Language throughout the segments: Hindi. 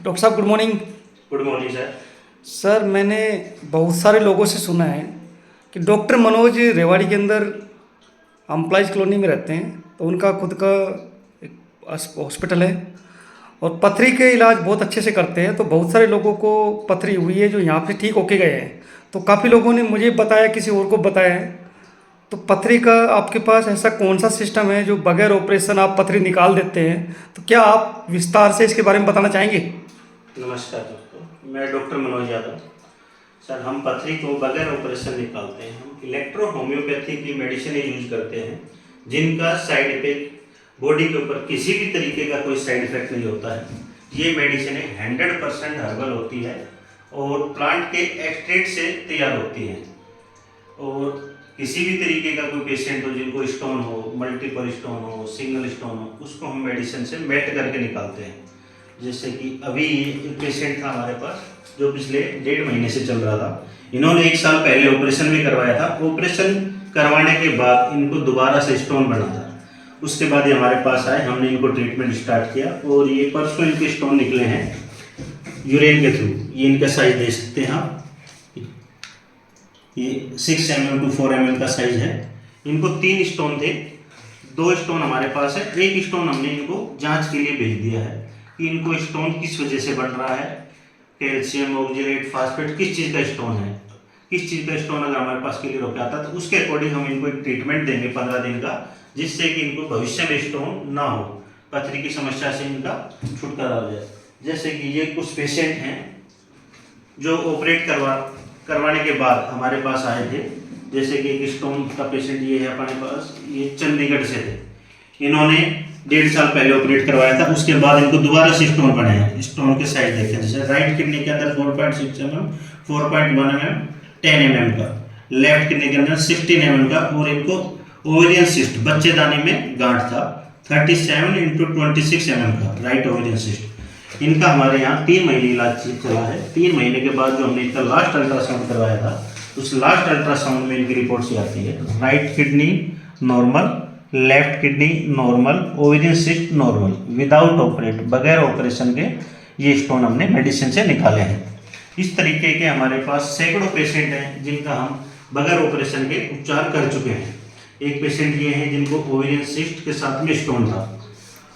डॉक्टर साहब good morning. Good morning sir. Sir मैंने बहुत सारे लोगों से सुना है कि डॉक्टर मनोज रेवाड़ी के अंदर अम्प्लाइज कॉलोनी में रहते हैं, तो उनका खुद का एक हॉस्पिटल है और पथरी के इलाज बहुत अच्छे से करते हैं। तो बहुत सारे लोगों को पथरी हुई है जो यहाँ पे ठीक होके गए हैं। तो काफ़ी लोगों ने मुझे बताया, किसी और को बताया है। तो पथरी का आपके पास ऐसा कौन सा सिस्टम है जो बगैर ऑपरेशन आप पथरी निकाल देते हैं? तो क्या आप विस्तार से इसके बारे में बताना चाहेंगे? नमस्कार दोस्तों, मैं डॉक्टर मनोज यादव। सर हम पथरी को बगैर ऑपरेशन निकालते हैं। हम इलेक्ट्रो होम्योपैथी की मेडिसिन यूज करते हैं जिनका साइड इफेक्ट बॉडी के ऊपर किसी भी तरीके का कोई साइड इफेक्ट नहीं होता है। ये मेडिसिन 100% हर्बल होती है और प्लांट के एक्सट्रैक्ट से तैयार होती हैं। और किसी भी तरीके का कोई पेशेंट हो जिनको स्टोन हो, मल्टीपल स्टोन हो, सिंगल स्टोन हो, उसको हम मेडिसिन से मेल्ट करके निकालते हैं। जैसे कि अभी एक पेशेंट था हमारे पास जो पिछले 1.5 महीने से चल रहा था। इन्होंने 1 साल पहले ऑपरेशन भी करवाया था। ऑपरेशन करवाने के बाद इनको दोबारा से स्टोन बना था। उसके बाद ये हमारे पास आए, हमने इनको ट्रीटमेंट स्टार्ट किया और ये परसों इनके स्टोन निकले हैं यूरिन के थ्रू। ये इनका साइज देख सकते हैं आप, ये 6 mm to 4 mm का साइज है। इनको 3 स्टोन थे, 2 स्टोन हमारे पास है, 1 स्टोन हमने इनको जांच के लिए भेज दिया है कि इनको स्टोन किस वजह से बन रहा है, कैल्शियम, ऑक्जेलेट, फास्फेट, किस चीज़ का स्टोन है। किस चीज़ का स्टोन अगर हमारे पास क्लियर हो जाता तो उसके अकॉर्डिंग हम इनको एक ट्रीटमेंट देंगे 15 दिन का, जिससे कि इनको भविष्य में स्टोन ना हो, पथरी की समस्या से इनका छुटकारा हो जाए। जैसे कि ये कुछ पेशेंट हैं जो ऑपरेट करवाने के बाद हमारे पास आए थे। जैसे कि एक स्टोन का पेशेंट ये है अपने पास, ये चंडीगढ़ से थे। इन्होंने 1.5 साल पहले ऑपरेट करवाया था। उसके बाद इनको दोबारा से स्टोन बने हैं। स्टोन के साइज देखें, जैसे राइट किडनी के अंदर 4.6 mm, 4.1 mm, 10 mm का, लेफ्ट किडनी के अंदर 16 mm का, और इनको ओवेरियन सिस्ट, बच्चेदानी में गांठ था 37 × 26 mm का, राइट ओवेरियन सिस्ट। इनका हमारे यहाँ 3 महीने इलाज चला है। 3 महीने के बाद जो हमने इनका लास्ट अल्ट्रासाउंड करवाया था, उस लास्ट अल्ट्रासाउंड में इनकी रिपोर्ट से आती है right kidney normal, left kidney normal, ovarian cyst normal, without operate, बगैर ऑपरेशन के ये स्टोन हमने मेडिसिन से निकाले हैं। इस तरीके के हमारे पास सैकड़ों पेशेंट हैं जिनका हम बगैर ऑपरेशन के उपचार कर चुके हैं। एक पेशेंट ये हैं जिनको ओवेरियन सिस्ट के साथ में स्टोन था।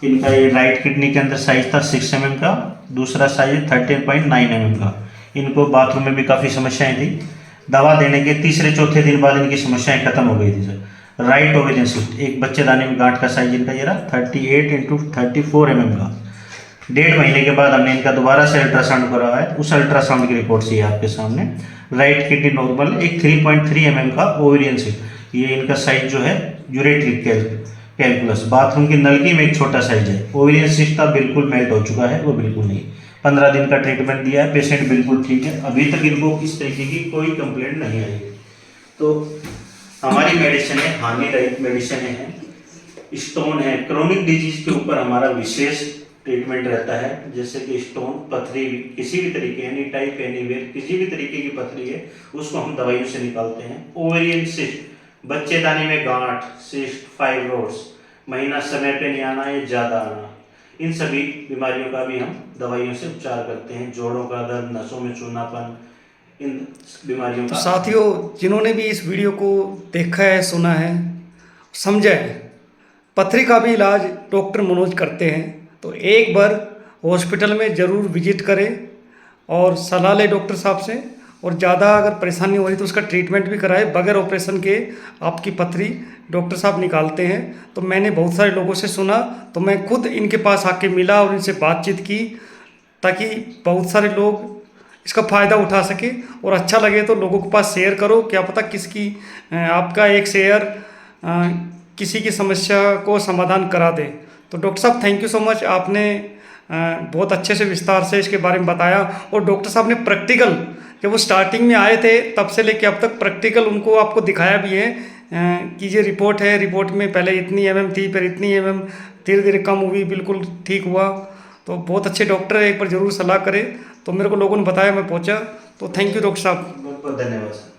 इनका ये राइट किडनी के अंदर साइज था 6 mm का, दूसरा साइज 13.9 mm का। इनको बाथरूम में भी काफ़ी समस्याएं थी। दवा देने के तीसरे चौथे दिन बाद इनकी समस्याएं खत्म हो गई थी सर। राइट ओवेरियन सिस्ट, एक बच्चेदानी में गांठ का साइज इनका ये रहा 38 × 34 mm का। 1.5 महीने के बाद हमने इनका दोबारा से अल्ट्रासाउंड करवाया है। उस अल्ट्रासाउंड की रिपोर्ट से आपके सामने राइट किडनी नॉर्मल, एक 3.3 mm का ओवेरियन सिस्ट। ये इनका साइज जो है यूरेट्रिक कैलकुलस, बाथरूम की नलकी में एक छोटा साइज है। ओवेरियन सिस्ट का बिल्कुल मेल्ट हो चुका है, वो बिल्कुल नहीं। 15 दिन का ट्रीटमेंट दिया है, पेशेंट बिल्कुल ठीक है। अभी तक इनको इस तरीके की कोई कंप्लेंट नहीं आई है। तो हमारी मेडिसिन है, हानि रहित मेडिसिन है। स्टोन है, क्रोनिक डिजीज के ऊपर हमारा विशेष ट्रीटमेंट रहता है। जैसे कि स्टोन, पथरी, किसी भी तरीके, एनी टाइप, एनीवेयर, किसी भी तरीके की पथरी है, उसको हम दवाइयों से निकालते हैं। ओवेरियन सिस्ट, बच्चेदानी में गांठ, सिस्ट, फाइब्रोड्स, महीना समय पे नहीं आना या ज़्यादा आना, इन सभी बीमारियों का भी हम दवाइयों से उपचार करते हैं। जोड़ों का दर्द, नसों में चूनापन, इन बीमारियों तो का। साथियों, जिन्होंने भी इस वीडियो को देखा है, सुना है, समझा है, पथरी का भी इलाज डॉक्टर मनोज करते हैं। तो एक बार हॉस्पिटल में ज़रूर विजिट करें और सलाह लें डॉक्टर साहब से। और ज़्यादा अगर परेशानी हो रही तो उसका ट्रीटमेंट भी कराएं। बगैर ऑपरेशन के आपकी पथरी डॉक्टर साहब निकालते हैं। तो मैंने बहुत सारे लोगों से सुना, तो मैं खुद इनके पास आके मिला और इनसे बातचीत की, ताकि बहुत सारे लोग इसका फ़ायदा उठा सके। और अच्छा लगे तो लोगों के पास शेयर करो, क्या पता किसकी आपका एक शेयर किसी की समस्या को समाधान करा दे। तो डॉक्टर साहब थैंक यू सो मच, आपने बहुत अच्छे से विस्तार से इसके बारे में बताया। और डॉक्टर साहब ने प्रैक्टिकल, जब वो स्टार्टिंग में आए थे तब से लेके अब तक प्रैक्टिकल उनको आपको दिखाया भी है कि ये रिपोर्ट है, रिपोर्ट में पहले इतनी mm थी, फिर इतनी mm, धीरे धीरे कम हुई, बिल्कुल ठीक हुआ। तो बहुत अच्छे डॉक्टर है, एक बार ज़रूर सलाह करें। तो मेरे को लोगों ने बताया, मैं पहुंचा। तो थैंक यू डॉक्टर साहब। बहुत बहुत धन्यवाद।